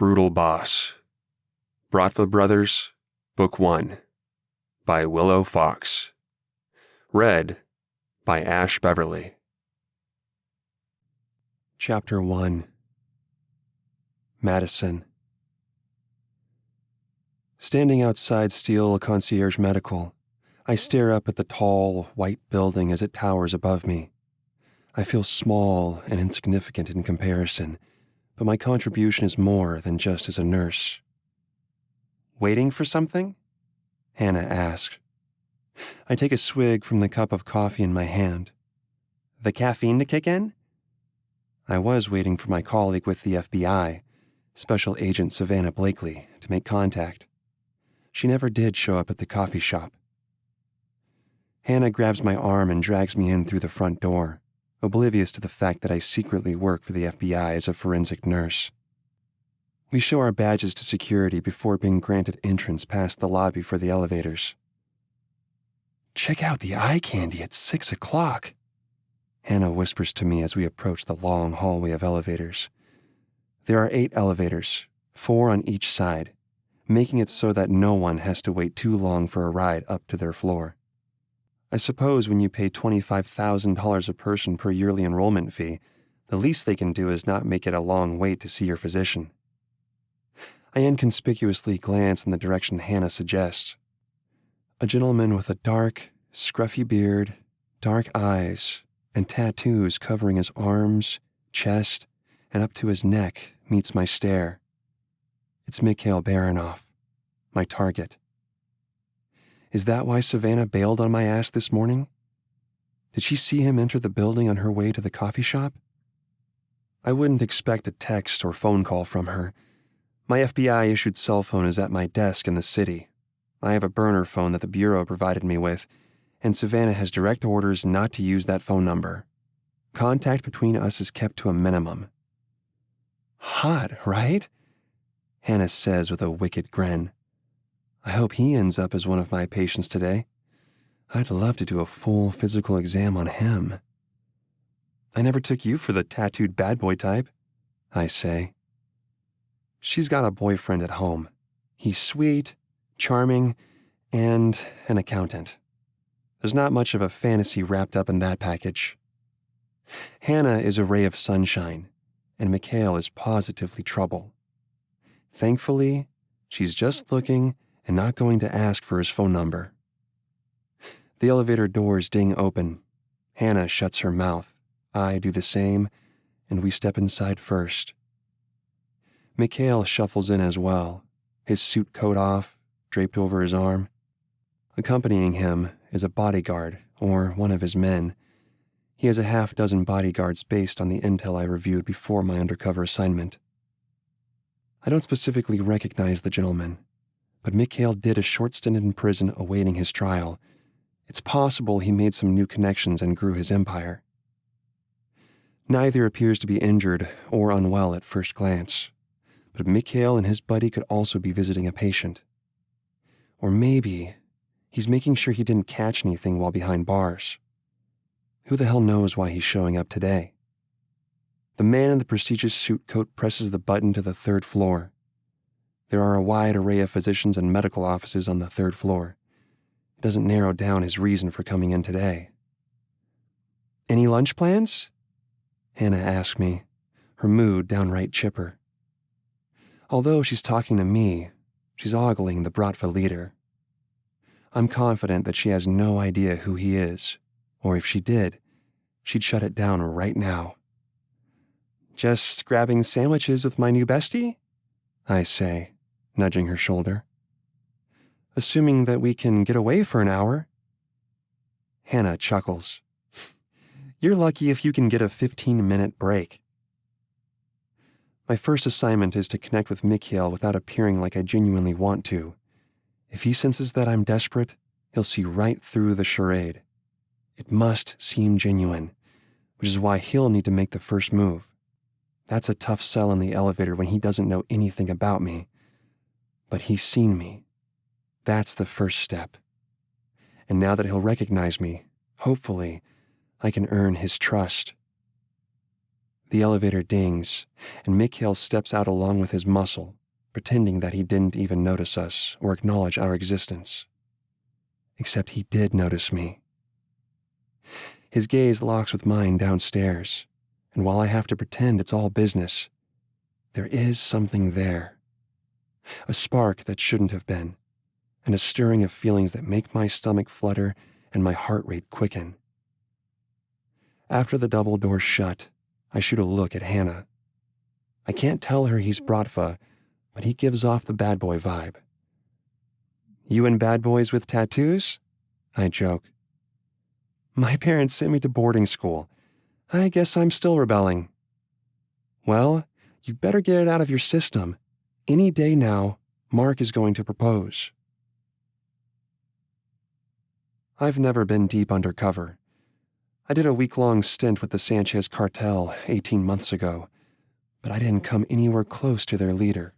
Brutal Boss. Bratva Brothers, Book 1. By Willow Fox. Read by Ash Beverly. Chapter 1. Madisyn. Standing outside Steele Concierge Medical, I stare up at the tall, white building as it towers above me. I feel small and insignificant in comparison, but my contribution is more than just as a nurse. "Waiting for something?" Hannah asks. I take a swig from the cup of coffee in my hand. "The caffeine to kick in?" I was waiting for my colleague with the FBI, Special Agent Savannah Blakely, to make contact. She never did show up at the coffee shop. Hannah grabs my arm and drags me in through the front door, oblivious to the fact that I secretly work for the FBI as a forensic nurse. We show our badges to security before being granted entrance past the lobby for the elevators. "Check out the eye candy at 6 o'clock, Hannah whispers to me as we approach the long hallway of elevators. There are 8 elevators, 4 on each side, making it so that no one has to wait too long for a ride up to their floor. I suppose when you pay $25,000 a person per yearly enrollment fee, the least they can do is not make it a long wait to see your physician. I inconspicuously glance in the direction Hannah suggests. A gentleman with a dark, scruffy beard, dark eyes, and tattoos covering his arms, chest, and up to his neck meets my stare. It's Mikhail Baranov, my target. Is that why Savannah bailed on my ass this morning? Did she see him enter the building on her way to the coffee shop? I wouldn't expect a text or phone call from her. My FBI-issued cell phone is at my desk in the city. I have a burner phone that the Bureau provided me with, and Savannah has direct orders not to use that phone number. Contact between us is kept to a minimum. Hot, right? Hannah says with a wicked grin. I hope he ends up as one of my patients today. I'd love to do a full physical exam on him. I never took you for the tattooed bad boy type, I say. She's got a boyfriend at home. He's sweet, charming, and an accountant. There's not much of a fantasy wrapped up in that package. Hannah is a ray of sunshine, and Mikhail is positively trouble. Thankfully, she's just looking and not going to ask for his phone number. The elevator doors ding open. Hannah shuts her mouth. I do the same, and we step inside first. Mikhail shuffles in as well, his suit coat off, draped over his arm. Accompanying him is a bodyguard, or one of his men. He has a half-dozen bodyguards based on the intel I reviewed before my undercover assignment. I don't specifically recognize the gentleman, but Mikhail did a short stint in prison awaiting his trial. It's possible he made some new connections and grew his empire. Neither appears to be injured or unwell at first glance, but Mikhail and his buddy could also be visiting a patient. Or maybe he's making sure he didn't catch anything while behind bars. Who the hell knows why he's showing up today? The man in the prestigious suit coat presses the button to the 3rd floor. There are a wide array of physicians and medical offices on the 3rd floor. It doesn't narrow down his reason for coming in today. Any lunch plans? Hannah asks me, her mood downright chipper. Although she's talking to me, she's ogling the Bratva leader. I'm confident that she has no idea who he is, or if she did, she'd shut it down right now. Just grabbing sandwiches with my new bestie? I say, nudging her shoulder. Assuming that we can get away for an hour. Hannah chuckles. You're lucky if you can get a 15-minute break. My first assignment is to connect with Mikhail without appearing like I genuinely want to. If he senses that I'm desperate, he'll see right through the charade. It must seem genuine, which is why he'll need to make the first move. That's a tough sell in the elevator when he doesn't know anything about me. But he's seen me. That's the first step. And now that he'll recognize me, hopefully, I can earn his trust. The elevator dings, and Mikhail steps out along with his muscle, pretending that he didn't even notice us or acknowledge our existence. Except he did notice me. His gaze locks with mine downstairs, and while I have to pretend it's all business, there is something there. A spark that shouldn't have been, and a stirring of feelings that make my stomach flutter and my heart rate quicken. After the double doors shut, I shoot a look at Hannah. I can't tell her he's Bratva, but he gives off the bad boy vibe. "You and bad boys with tattoos?" I joke. "My parents sent me to boarding school. I guess I'm still rebelling." "Well, you better get it out of your system. Any day now, Mark is going to propose." I've never been deep undercover. I did a week-long stint with the Sanchez cartel 18 months ago, but I didn't come anywhere close to their leader,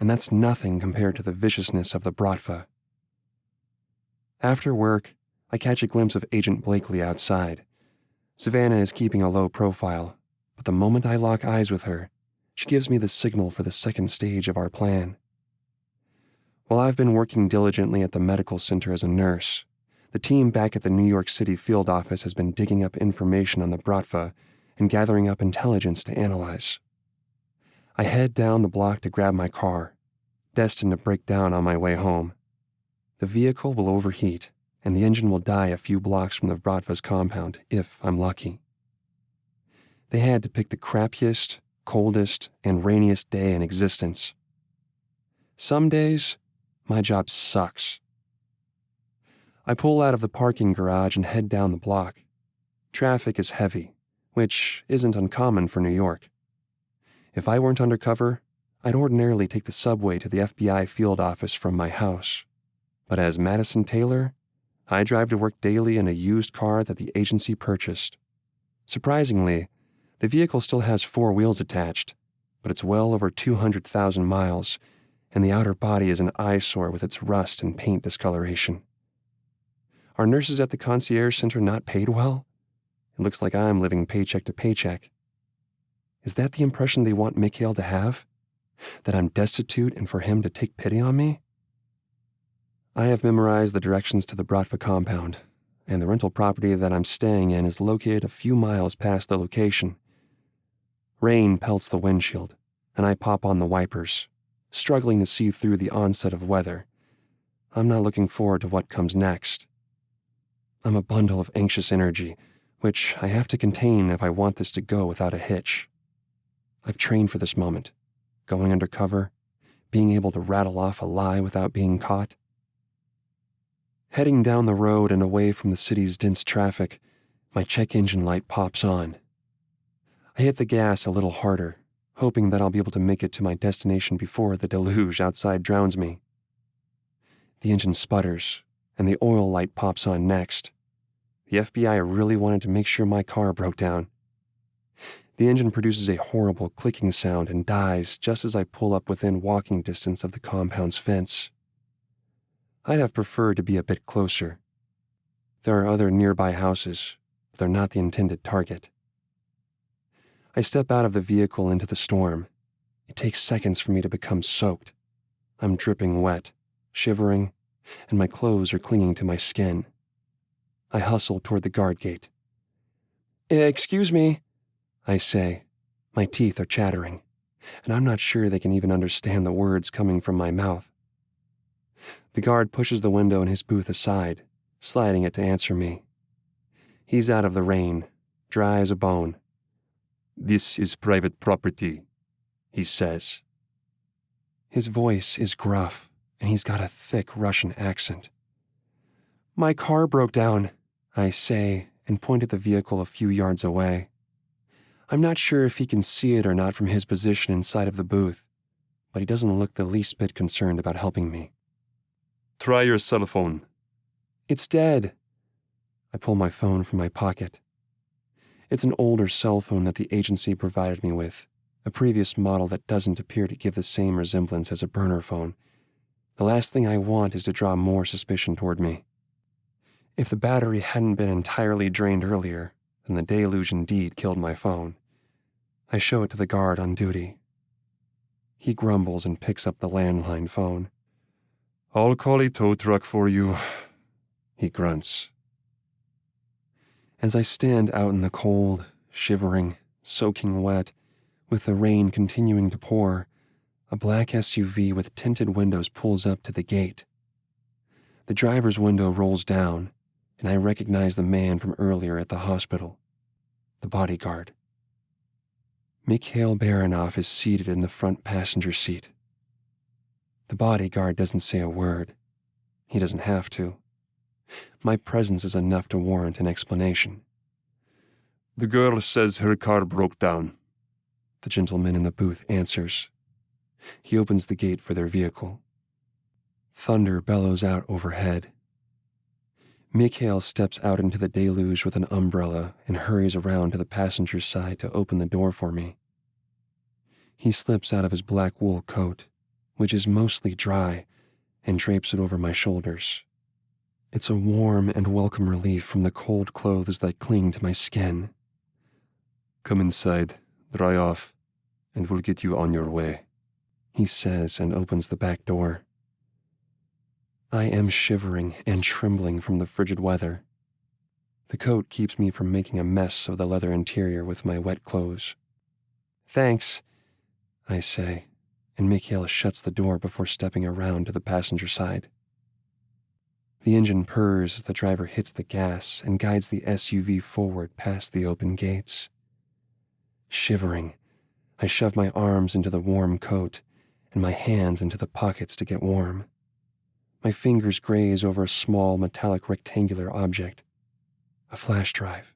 and that's nothing compared to the viciousness of the Bratva. After work, I catch a glimpse of Agent Blakely outside. Savannah is keeping a low profile, but the moment I lock eyes with her, she gives me the signal for the second stage of our plan. While I've been working diligently at the medical center as a nurse, the team back at the New York City field office has been digging up information on the Bratva and gathering up intelligence to analyze. I head down the block to grab my car, destined to break down on my way home. The vehicle will overheat, and the engine will die a few blocks from the Bratva's compound, if I'm lucky. They had to pick the crappiest, coldest, and rainiest day in existence. Some days, my job sucks. I pull out of the parking garage and head down the block. Traffic is heavy, which isn't uncommon for New York. If I weren't undercover, I'd ordinarily take the subway to the FBI field office from my house. But as Madisyn Taylor, I drive to work daily in a used car that the agency purchased. Surprisingly, the vehicle still has 4 wheels attached, but it's well over 200,000 miles, and the outer body is an eyesore with its rust and paint discoloration. Are nurses at the concierge center not paid well? It looks like I'm living paycheck to paycheck. Is that the impression they want Mikhail to have? That I'm destitute and for him to take pity on me? I have memorized the directions to the Bratva compound, and the rental property that I'm staying in is located a few miles past the location. Rain pelts the windshield, and I pop on the wipers, struggling to see through the onset of weather. I'm not looking forward to what comes next. I'm a bundle of anxious energy, which I have to contain if I want this to go without a hitch. I've trained for this moment, going undercover, being able to rattle off a lie without being caught. Heading down the road and away from the city's dense traffic, my check engine light pops on. I hit the gas a little harder, hoping that I'll be able to make it to my destination before the deluge outside drowns me. The engine sputters, and the oil light pops on next. The FBI really wanted to make sure my car broke down. The engine produces a horrible clicking sound and dies just as I pull up within walking distance of the compound's fence. I'd have preferred to be a bit closer. There are other nearby houses, but they're not the intended target. I step out of the vehicle into the storm. It takes seconds for me to become soaked. I'm dripping wet, shivering, and my clothes are clinging to my skin. I hustle toward the guard gate. "Excuse me," I say. My teeth are chattering, and I'm not sure they can even understand the words coming from my mouth. The guard pushes the window in his booth aside, sliding it to answer me. He's out of the rain, dry as a bone. "This is private property," he says. His voice is gruff, and he's got a thick Russian accent. "My car broke down," I say, and point at the vehicle a few yards away. I'm not sure if he can see it or not from his position inside of the booth, but he doesn't look the least bit concerned about helping me. "Try your cell phone." "It's dead." I pull my phone from my pocket. It's an older cell phone that the agency provided me with, a previous model that doesn't appear to give the same resemblance as a burner phone. The last thing I want is to draw more suspicion toward me. If the battery hadn't been entirely drained earlier, then the deluge indeed killed my phone. I show it to the guard on duty. He grumbles and picks up the landline phone. I'll call a tow truck for you. He grunts. As I stand out in the cold, shivering, soaking wet, with the rain continuing to pour, a black SUV with tinted windows pulls up to the gate. The driver's window rolls down, and I recognize the man from earlier at the hospital, the bodyguard. Mikhail Baranov is seated in the front passenger seat. The bodyguard doesn't say a word. He doesn't have to. My presence is enough to warrant an explanation. The girl says her car broke down. The gentleman in the booth answers. He opens the gate for their vehicle. Thunder bellows out overhead. Mikhail steps out into the deluge with an umbrella and hurries around to the passenger's side to open the door for me. He slips out of his black wool coat, which is mostly dry, and drapes it over my shoulders. It's a warm and welcome relief from the cold clothes that cling to my skin. Come inside, dry off, and we'll get you on your way, he says and opens the back door. I am shivering and trembling from the frigid weather. The coat keeps me from making a mess of the leather interior with my wet clothes. Thanks, I say, and Mikhail shuts the door before stepping around to the passenger side. The engine purrs as the driver hits the gas and guides the SUV forward past the open gates. Shivering, I shove my arms into the warm coat and my hands into the pockets to get warm. My fingers graze over a small metallic rectangular object, a flash drive.